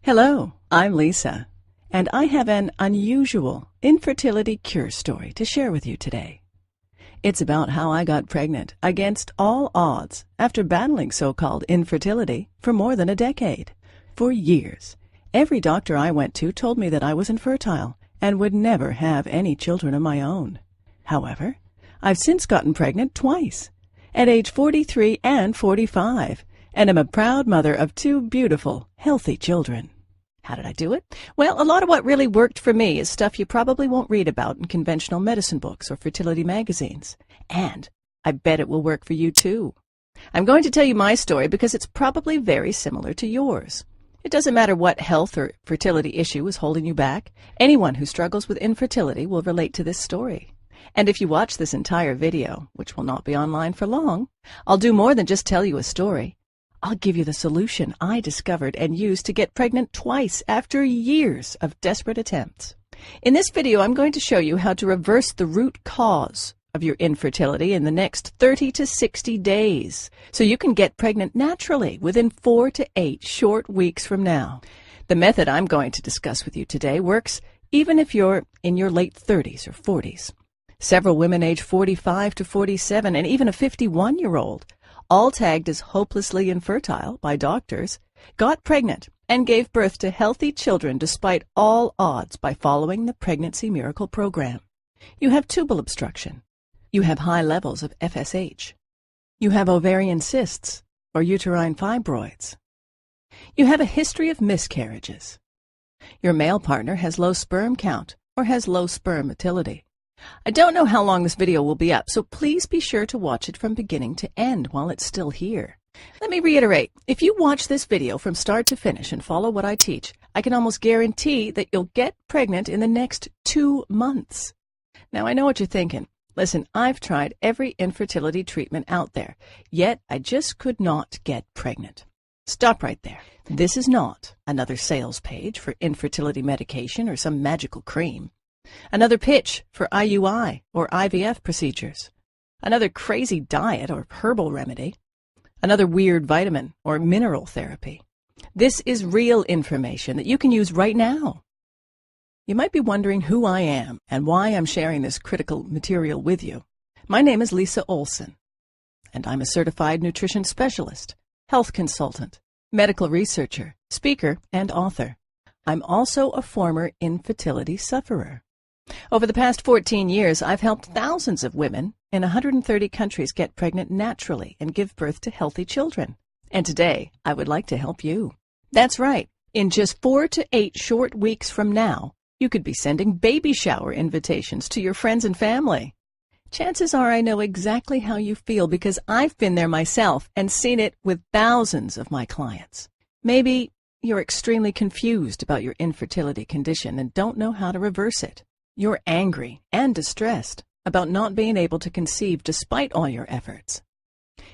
Hello, I'm Lisa, and I have an unusual infertility cure story to share with you today. It's about how I got pregnant against all odds after battling so-called infertility for more than a decade. For years, every doctor I went to told me that I was infertile and would never have any children of my own. However, I've since gotten pregnant twice, at age 43 and 45, and am a proud mother of two beautiful, healthy children. How did I do it? Well, a lot of what really worked for me is stuff you probably won't read about in conventional medicine books or fertility magazines. And I bet it will work for you too. I'm going to tell you my story because it's probably very similar to yours. It doesn't matter what health or fertility issue is holding you back. Anyone who struggles with infertility will relate to this story. And if you watch this entire video, which will not be online for long, I'll do more than just tell you a story. I'll give you the solution I discovered and used to get pregnant twice after years of desperate attempts. In this video, I'm going to show you how to reverse the root cause of your infertility in the next 30 to 60 days, so you can get pregnant naturally within 4 to 8 short weeks from now. The method I'm going to discuss with you today works even if you're in your late 30s or 40s. Several women age 45 to 47 and even a 51-year-old, all tagged as hopelessly infertile by doctors, got pregnant and gave birth to healthy children despite all odds by following the Pregnancy Miracle Program. You have tubal obstruction. You have high levels of FSH. You have ovarian cysts or uterine fibroids. You have a history of miscarriages. Your male partner has low sperm count or has low sperm motility. I don't know how long this video will be up, so please be sure to watch it from beginning to end while it's still here. Let me reiterate, if you watch this video from start to finish and follow what I teach, I can almost guarantee that you'll get pregnant in the next 2 months. Now, I know what you're thinking. Listen, I've tried every infertility treatment out there, yet I just could not get pregnant. Stop right there. This is not another sales page for infertility medication or some magical cream. Another pitch for IUI or IVF procedures. Another crazy diet or herbal remedy. Another weird vitamin or mineral therapy. This is real information that you can use right now. You might be wondering who I am and why I'm sharing this critical material with you. My name is Lisa Olson, and I'm a certified nutrition specialist, health consultant, medical researcher, speaker, and author. I'm also a former infertility sufferer. Over the past 14 years, I've helped thousands of women in 130 countries get pregnant naturally and give birth to healthy children. And today, I would like to help you. That's right. In just 4 to 8 short weeks from now, you could be sending baby shower invitations to your friends and family. Chances are I know exactly how you feel because I've been there myself and seen it with thousands of my clients. Maybe you're extremely confused about your infertility condition and don't know how to reverse it. You're angry and distressed about not being able to conceive despite all your efforts.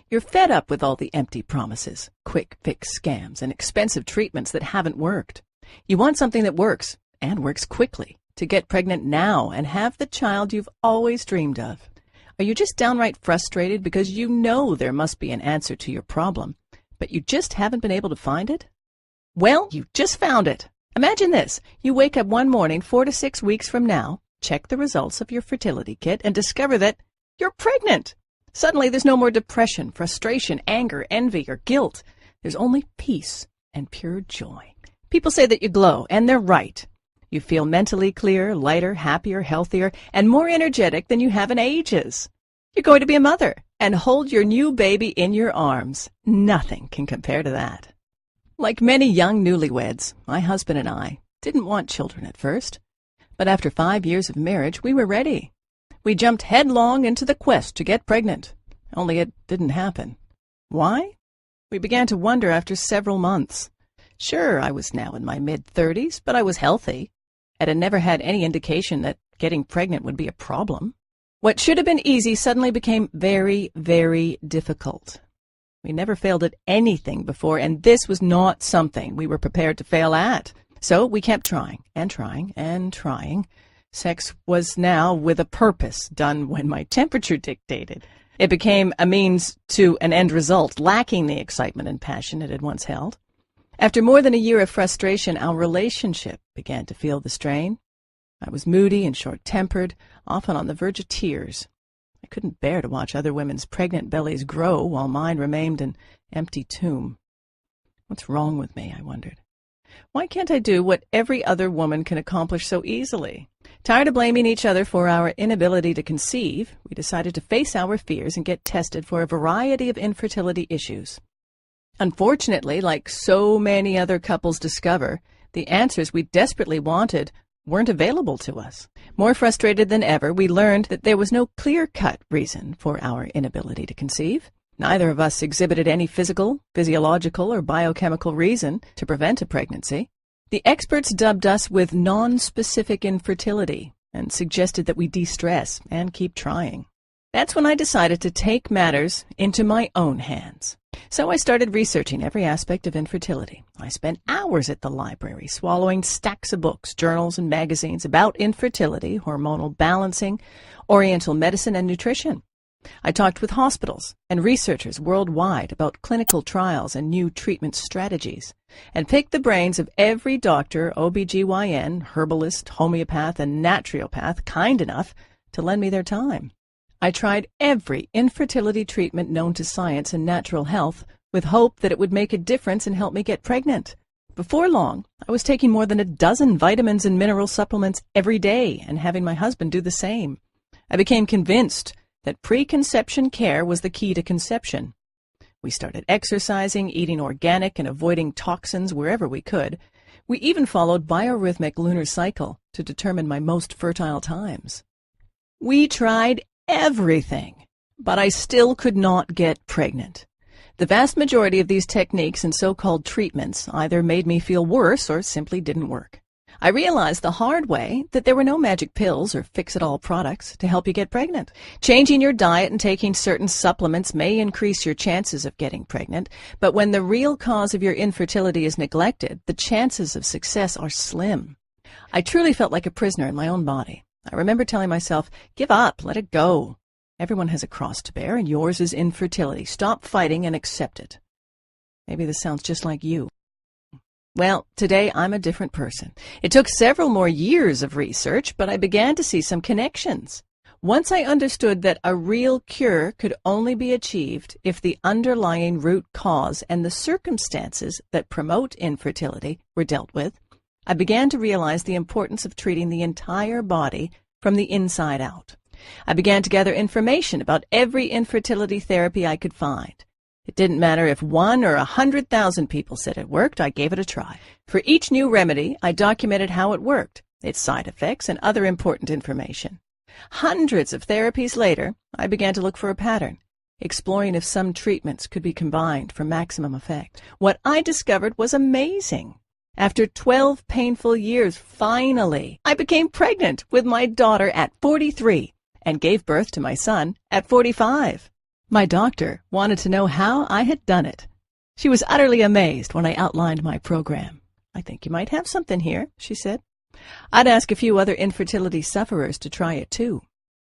You're fed up with all the empty promises, quick fix scams, and expensive treatments that haven't worked. You want something that works, and works quickly, to get pregnant now and have the child you've always dreamed of. Are you just downright frustrated because you know there must be an answer to your problem, but you just haven't been able to find it? Well, you just found it. Imagine this. You wake up one morning 4 to 6 weeks from now, check the results of your fertility kit, and discover that you're pregnant. Suddenly, there's no more depression, frustration, anger, envy, or guilt. There's only peace and pure joy. People say that you glow, and they're right. You feel mentally clearer, lighter, happier, healthier, and more energetic than you have in ages. You're going to be a mother and hold your new baby in your arms. Nothing can compare to that. Like many young newlyweds, my husband and I didn't want children at first, but after 5 years of marriage, we were ready. We jumped headlong into the quest to get pregnant, only it didn't happen. Why? We began to wonder after several months. Sure, I was now in my mid-30s, but I was healthy, and had never had any indication that getting pregnant would be a problem. What should have been easy suddenly became very, very difficult. We never failed at anything before, and this was not something we were prepared to fail at. So we kept trying and trying and trying. Sex was now with a purpose, done when my temperature dictated. It became a means to an end result, lacking the excitement and passion it had once held. After more than a year of frustration, our relationship began to feel the strain. I was moody and short-tempered, often on the verge of tears. I couldn't bear to watch other women's pregnant bellies grow while mine remained an empty tomb. What's wrong with me, I wondered. Why can't I do what every other woman can accomplish so easily? Tired of blaming each other for our inability to conceive, we decided to face our fears and get tested for a variety of infertility issues. Unfortunately, like so many other couples discover, the answers we desperately wanted weren't available to us. More frustrated than ever, we learned that there was no clear-cut reason for our inability to conceive. Neither of us exhibited any physical, physiological, or biochemical reason to prevent a pregnancy. The experts dubbed us with non-specific infertility and suggested that we de-stress and keep trying. That's when I decided to take matters into my own hands. So I started researching every aspect of infertility. I spent hours at the library, swallowing stacks of books, journals, and magazines about infertility, hormonal balancing, oriental medicine, and nutrition. I talked with hospitals and researchers worldwide about clinical trials and new treatment strategies, and picked the brains of every doctor, OBGYN, herbalist, homeopath, and naturopath kind enough to lend me their time. I tried every infertility treatment known to science and natural health with hope that it would make a difference and help me get pregnant. Before long, I was taking more than a dozen vitamins and mineral supplements every day and having my husband do the same. I became convinced that preconception care was the key to conception. We started exercising, eating organic, and avoiding toxins wherever we could. We even followed biorhythmic lunar cycle to determine my most fertile times. We tried everything, but I still could not get pregnant. The vast majority of these techniques and so-called treatments either made me feel worse or simply didn't work. I realized the hard way that there were no magic pills or fix-it-all products to help you get pregnant. Changing your diet and taking certain supplements may increase your chances of getting pregnant, but when the real cause of your infertility is neglected, the chances of success are slim. I truly felt like a prisoner in my own body. I remember telling myself, give up, let it go. Everyone has a cross to bear, and yours is infertility. Stop fighting and accept it. Maybe this sounds just like you. Well, today I'm a different person. It took several more years of research, but I began to see some connections. Once I understood that a real cure could only be achieved if the underlying root cause and the circumstances that promote infertility were dealt with, I began to realize the importance of treating the entire body from the inside out. I began to gather information about every infertility therapy I could find. It didn't matter if 1 or 100,000 people said it worked, I gave it a try. For each new remedy, I documented how it worked, its side effects, and other important information. Hundreds of therapies later, I began to look for a pattern, exploring if some treatments could be combined for maximum effect. What I discovered was amazing. After 12 painful years, finally, I became pregnant with my daughter at 43 and gave birth to my son at 45. My doctor wanted to know how I had done it. She was utterly amazed when I outlined my program. I think you might have something here, she said. I'd ask a few other infertility sufferers to try it too.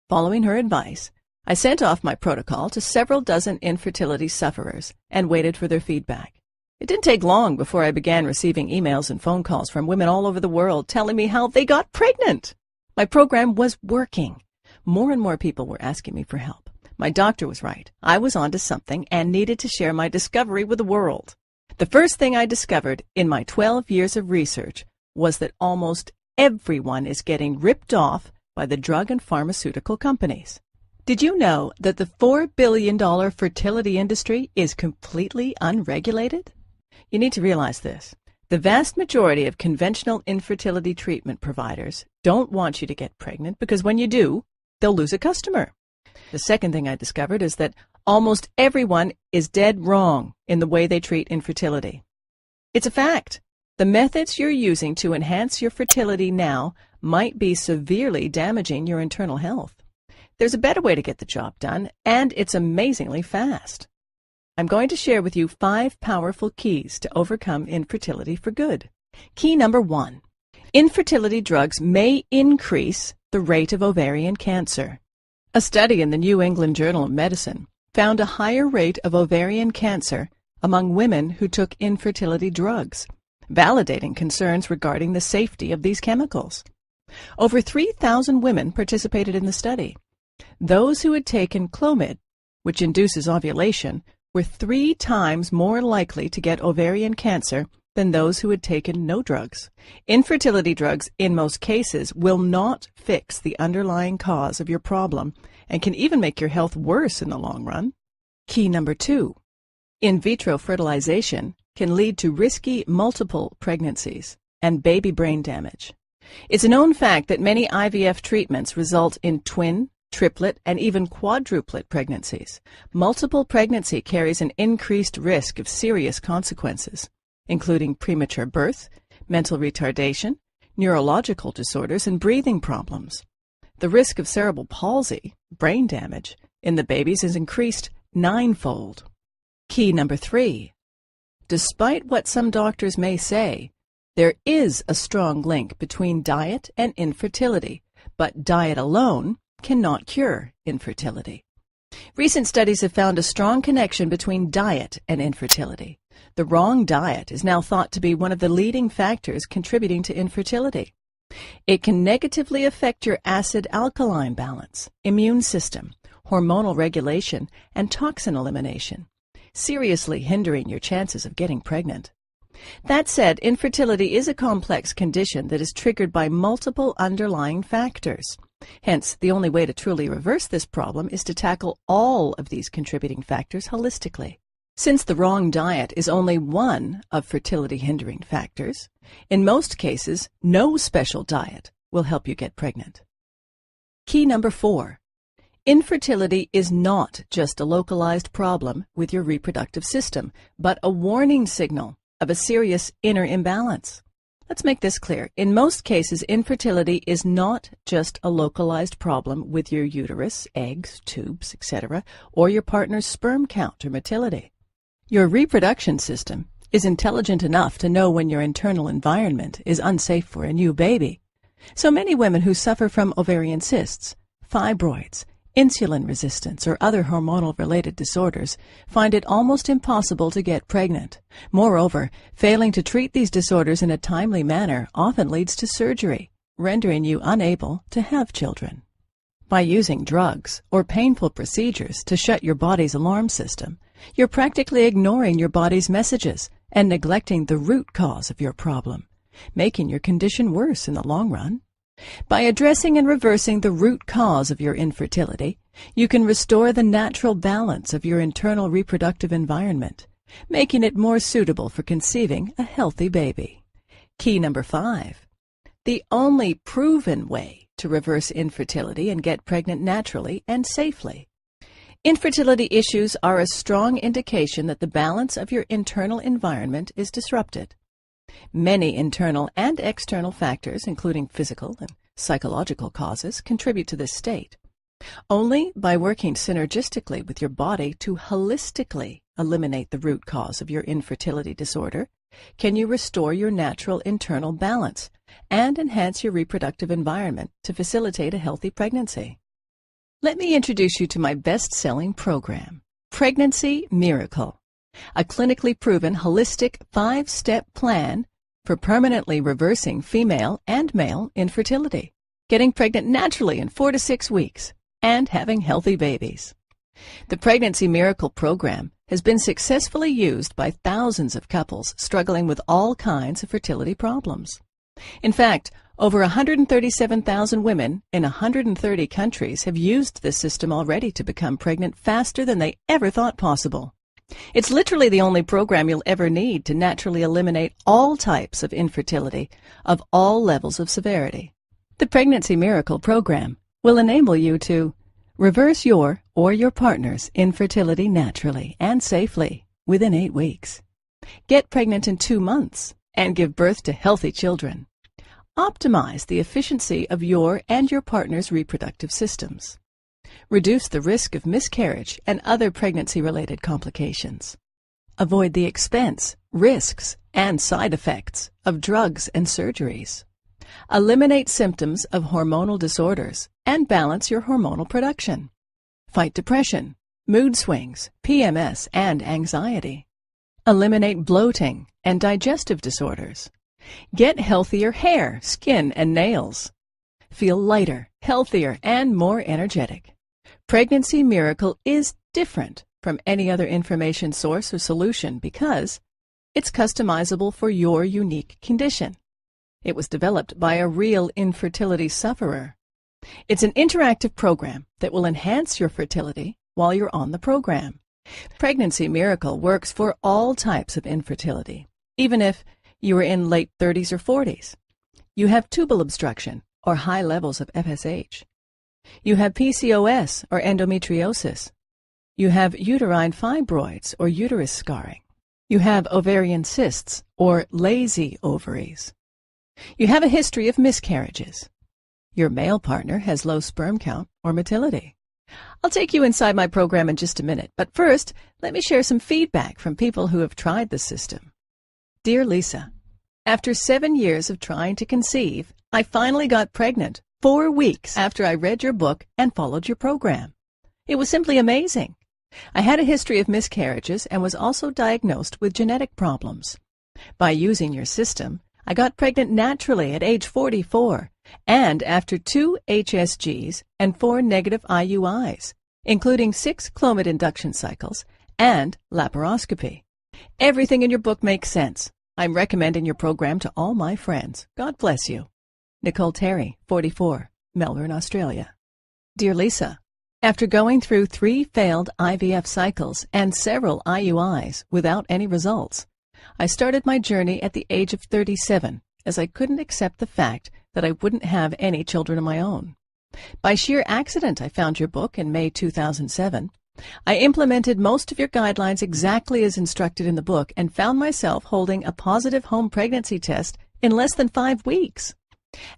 Following her advice, I sent off my protocol to several dozen infertility sufferers and waited for their feedback. It didn't take long before I began receiving emails and phone calls from women all over the world telling me how they got pregnant. My program was working. More and more people were asking me for help. My doctor was right. I was onto something and needed to share my discovery with the world. The first thing I discovered in my 12 years of research was that almost everyone is getting ripped off by the drug and pharmaceutical companies. Did you know that the $4 billion fertility industry is completely unregulated? You need to realize this. The vast majority of conventional infertility treatment providers don't want you to get pregnant because when you do, they'll lose a customer. The second thing I discovered is that almost everyone is dead wrong in the way they treat infertility. It's a fact. The methods you're using to enhance your fertility now might be severely damaging your internal health. There's a better way to get the job done, and it's amazingly fast. I'm going to share with you 5 powerful keys to overcome infertility for good. Key number 1. Infertility drugs may increase the rate of ovarian cancer. A study in the New England Journal of Medicine found a higher rate of ovarian cancer among women who took infertility drugs, validating concerns regarding the safety of these chemicals. Over 3,000 women participated in the study. Those who had taken Clomid, which induces ovulation, were 3 times more likely to get ovarian cancer than those who had taken no drugs. Infertility drugs, in most cases, will not fix the underlying cause of your problem and can even make your health worse in the long run. Key number 2. In vitro fertilization can lead to risky multiple pregnancies and baby brain damage. It's a known fact that many IVF treatments result in twin, triplet, and even quadruplet pregnancies. Multiple pregnancy carries an increased risk of serious consequences, including premature birth, mental retardation, neurological disorders, and breathing problems. The risk of cerebral palsy, brain damage, in the babies is increased 9-fold. Key number 3. Despite what some doctors may say, there is a strong link between diet and infertility, but diet alone cannot cure infertility. Recent studies have found a strong connection between diet and infertility. The wrong diet is now thought to be one of the leading factors contributing to infertility. It can negatively affect your acid-alkaline balance, immune system, hormonal regulation, and toxin elimination, seriously hindering your chances of getting pregnant. That said, infertility is a complex condition that is triggered by multiple underlying factors. Hence, the only way to truly reverse this problem is to tackle all of these contributing factors holistically. Since the wrong diet is only one of fertility-hindering factors, in most cases, no special diet will help you get pregnant. Key number 4. Infertility is not just a localized problem with your reproductive system, but a warning signal of a serious inner imbalance. Let's make this clear. In most cases, infertility is not just a localized problem with your uterus, eggs, tubes, etc., or your partner's sperm count or motility. Your reproduction system is intelligent enough to know when your internal environment is unsafe for a new baby. So many women who suffer from ovarian cysts, fibroids, insulin resistance, or other hormonal-related disorders find it almost impossible to get pregnant. Moreover, failing to treat these disorders in a timely manner often leads to surgery, rendering you unable to have children. By using drugs or painful procedures to shut your body's alarm system, you're practically ignoring your body's messages and neglecting the root cause of your problem, making your condition worse in the long run. By addressing and reversing the root cause of your infertility, you can restore the natural balance of your internal reproductive environment, making it more suitable for conceiving a healthy baby. Key number 5. The only proven way to reverse infertility and get pregnant naturally and safely. Infertility issues are a strong indication that the balance of your internal environment is disrupted. Many internal and external factors, including physical and psychological causes, contribute to this state. Only by working synergistically with your body to holistically eliminate the root cause of your infertility disorder can you restore your natural internal balance and enhance your reproductive environment to facilitate a healthy pregnancy. Let me introduce you to my best-selling program, Pregnancy Miracle, a clinically proven holistic 5-step plan for permanently reversing female and male infertility, getting pregnant naturally in 4 to 6 weeks, and having healthy babies. The Pregnancy Miracle program has been successfully used by thousands of couples struggling with all kinds of fertility problems. In fact, over 137,000 women in 130 countries have used this system already to become pregnant faster than they ever thought possible. It's literally the only program you'll ever need to naturally eliminate all types of infertility of all levels of severity. The Pregnancy Miracle program will enable you to reverse your or your partner's infertility naturally and safely within 8 weeks, get pregnant in 2 months, and give birth to healthy children. Optimize the efficiency of your and your partner's reproductive systems. Reduce the risk of miscarriage and other pregnancy-related complications. Avoid the expense, risks, and side effects of drugs and surgeries. Eliminate symptoms of hormonal disorders and balance your hormonal production. Fight depression, mood swings, PMS, and anxiety. Eliminate bloating and digestive disorders. Get healthier hair, skin, and nails. Feel lighter, healthier, and more energetic. Pregnancy Miracle is different from any other information source or solution because it's customizable for your unique condition. It was developed by a real infertility sufferer. It's an interactive program that will enhance your fertility while you're on the program. Pregnancy Miracle works for all types of infertility, even if you are in late 30s or 40s. You have tubal obstruction or high levels of FSH. You have PCOS or endometriosis. You have uterine fibroids or uterus scarring. You have ovarian cysts or lazy ovaries. You have a history of miscarriages. Your male partner has low sperm count or motility. I'll take you inside my program in just a minute, but first, let me share some feedback from people who have tried the system. Dear Lisa, after 7 years of trying to conceive, I finally got pregnant 4 weeks after I read your book and followed your program. It was simply amazing. I had a history of miscarriages and was also diagnosed with genetic problems. By using your system, I got pregnant naturally at age 44 and after 2 HSGs and 4 negative IUIs, including 6 Clomid induction cycles and laparoscopy. Everything in your book makes sense. I'm recommending your program to all my friends. God bless you. Nicole Terry, 44, Melbourne, Australia. Dear Lisa, after going through 3 failed IVF cycles and several IUIs without any results, I started my journey at the age of 37 as I couldn't accept the fact that I wouldn't have any children of my own. By sheer accident, I found your book in May 2007. I implemented most of your guidelines exactly as instructed in the book and found myself holding a positive home pregnancy test in less than 5 weeks.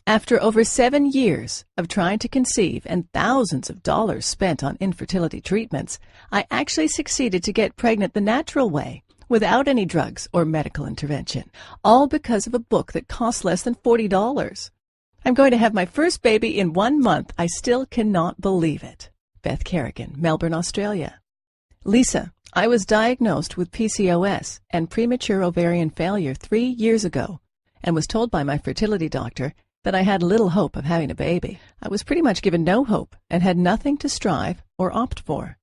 After over 7 years of trying to conceive and thousands of dollars spent on infertility treatments, I actually succeeded to get pregnant the natural way, without any drugs or medical intervention, all because of a book that cost less than $40. I'm going to have my first baby in 1 month. I still cannot believe it. Beth Kerrigan, Melbourne, Australia. Lisa, I was diagnosed with PCOS and premature ovarian failure 3 years ago and was told by my fertility doctor that I had little hope of having a baby. I was pretty much given no hope and had nothing to strive or opt for.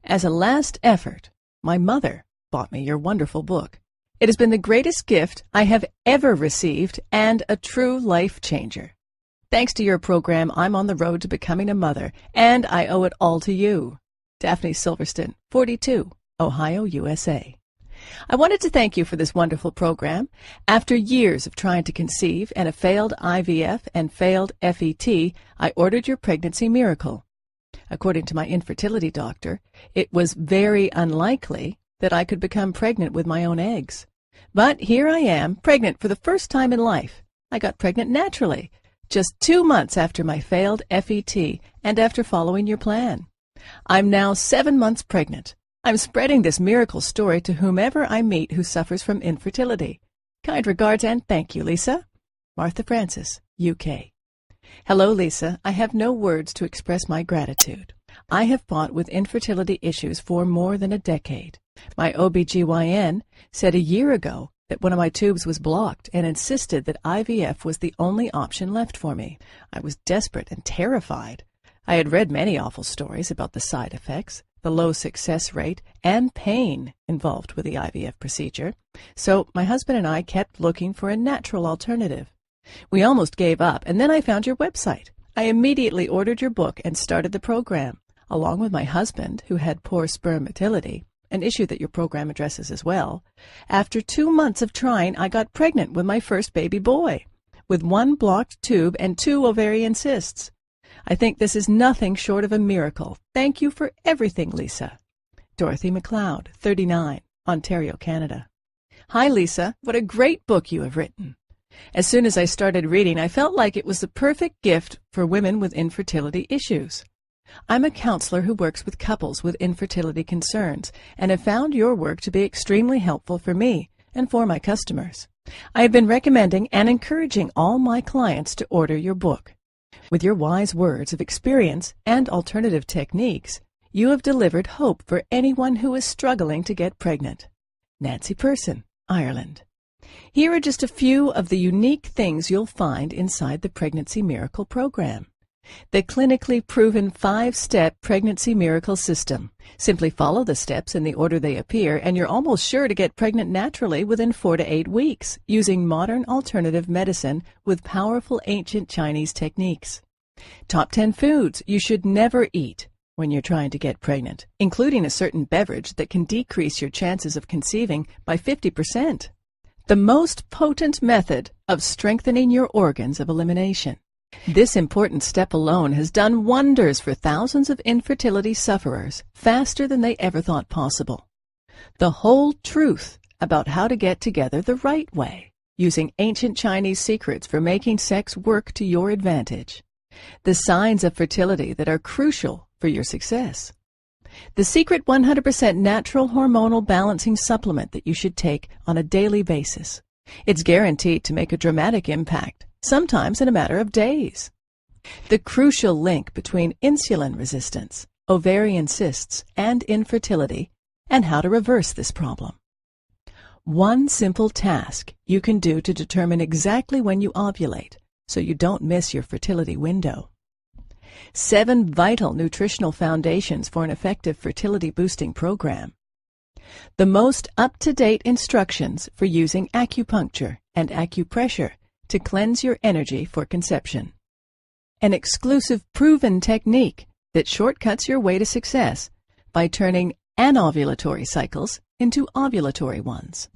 As a last effort, my mother bought me your wonderful book. It has been the greatest gift I have ever received and a true life changer. Thanks to your program, I'm on the road to becoming a mother, and I owe it all to you. Daphne Silverston, 42, Ohio, USA. I wanted to thank you for this wonderful program. After years of trying to conceive and a failed IVF and failed FET, I ordered your Pregnancy Miracle. According to my infertility doctor, it was very unlikely that I could become pregnant with my own eggs. But here I am, pregnant for the first time in life. I got pregnant naturally, just 2 months after my failed FET and after following your plan. I'm now 7 months pregnant. I'm spreading this miracle story to whomever I meet who suffers from infertility. Kind regards and thank you, Lisa. Martha Francis, UK. Hello, Lisa. I have no words to express my gratitude. I have fought with infertility issues for more than a decade. My OBGYN said a year ago that one of my tubes was blocked and insisted that IVF was the only option left for me. I was desperate and terrified. I had read many awful stories about the side effects, the low success rate, and pain involved with the IVF procedure, so my husband and I kept looking for a natural alternative. We almost gave up, and then I found your website. I immediately ordered your book and started the program, along with my husband, who had poor sperm motility, an issue that your program addresses as well. After 2 months of trying, I got pregnant with my first baby boy, with 1 blocked tube and 2 ovarian cysts. I think this is nothing short of a miracle. Thank you for everything, Lisa. Dorothy McLeod, 39, Ontario, Canada. Hi, Lisa. What a great book you have written. As soon as I started reading, I felt like it was the perfect gift for women with infertility issues. I'm a counselor who works with couples with infertility concerns and have found your work to be extremely helpful for me and for my customers. I have been recommending and encouraging all my clients to order your book. With your wise words of experience and alternative techniques, you have delivered hope for anyone who is struggling to get pregnant. Nancy Person, Ireland. Here are just a few of the unique things you'll find inside the Pregnancy Miracle program. The clinically proven 5-step Pregnancy Miracle system. Simply follow the steps in the order they appear, and you're almost sure to get pregnant naturally within 4 to 8 weeks, using modern alternative medicine with powerful ancient Chinese techniques. Top 10 foods you should never eat when you're trying to get pregnant, including a certain beverage that can decrease your chances of conceiving by 50%. The most potent method of strengthening your organs of elimination. This important step alone has done wonders for thousands of infertility sufferers faster than they ever thought possible. The whole truth about how to get together the right way, using ancient Chinese secrets for making sex work to your advantage. The signs of fertility that are crucial for your success. The secret 100% natural hormonal balancing supplement that you should take on a daily basis. It's guaranteed to make a dramatic impact, sometimes in a matter of days. The crucial link between insulin resistance, ovarian cysts, and infertility, and how to reverse this problem. One simple task you can do to determine exactly when you ovulate, so you don't miss your fertility window. 7 vital nutritional foundations for an effective fertility boosting program. The most up-to-date instructions for using acupuncture and acupressure to cleanse your energy for conception. An exclusive proven technique that shortcuts your way to success by turning anovulatory cycles into ovulatory ones.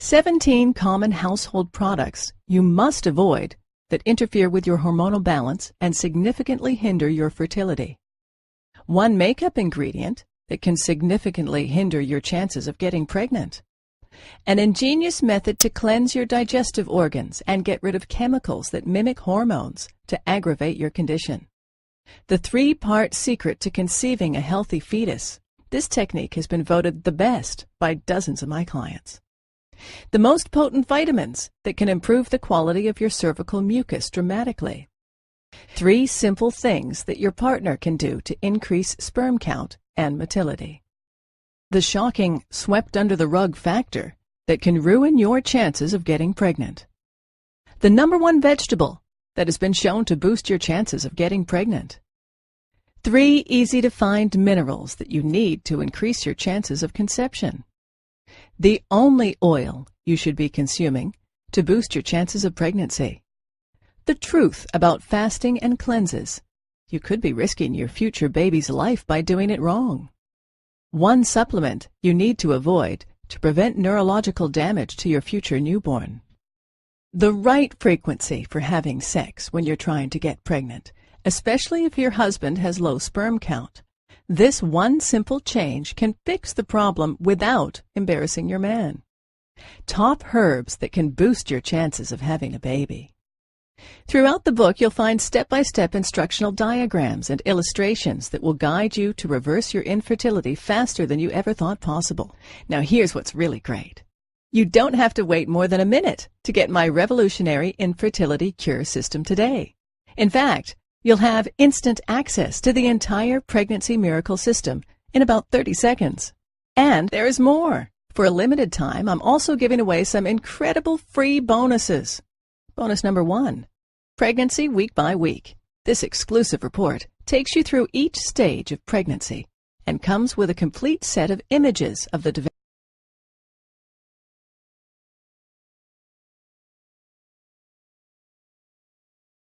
17 common household products you must avoid that interfere with your hormonal balance and significantly hinder your fertility. 1 makeup ingredient that can significantly hinder your chances of getting pregnant. An ingenious method to cleanse your digestive organs and get rid of chemicals that mimic hormones to aggravate your condition. The 3-part secret to conceiving a healthy fetus. This technique has been voted the best by dozens of my clients. The most potent vitamins that can improve the quality of your cervical mucus dramatically. 3 simple things that your partner can do to increase sperm count and motility. The shocking swept-under-the-rug factor that can ruin your chances of getting pregnant. The #1 vegetable that has been shown to boost your chances of getting pregnant. 3 easy-to-find minerals that you need to increase your chances of conception. The only oil you should be consuming to boost your chances of pregnancy. The truth about fasting and cleanses. You could be risking your future baby's life by doing it wrong. 1 supplement you need to avoid to prevent neurological damage to your future newborn. The right frequency for having sex when you're trying to get pregnant, especially if your husband has low sperm count. This 1 simple change can fix the problem without embarrassing your man. Top herbs that can boost your chances of having a baby. Throughout the book, you'll find step-by-step instructional diagrams and illustrations that will guide you to reverse your infertility faster than you ever thought possible. Now, here's what's really great. You don't have to wait more than a minute to get my revolutionary infertility cure system today. In fact, you'll have instant access to the entire Pregnancy Miracle system in about 30 seconds. And there's more. For a limited time, I'm also giving away some incredible free bonuses. Bonus #1, Pregnancy Week by Week. This exclusive report takes you through each stage of pregnancy and comes with a complete set of images of the development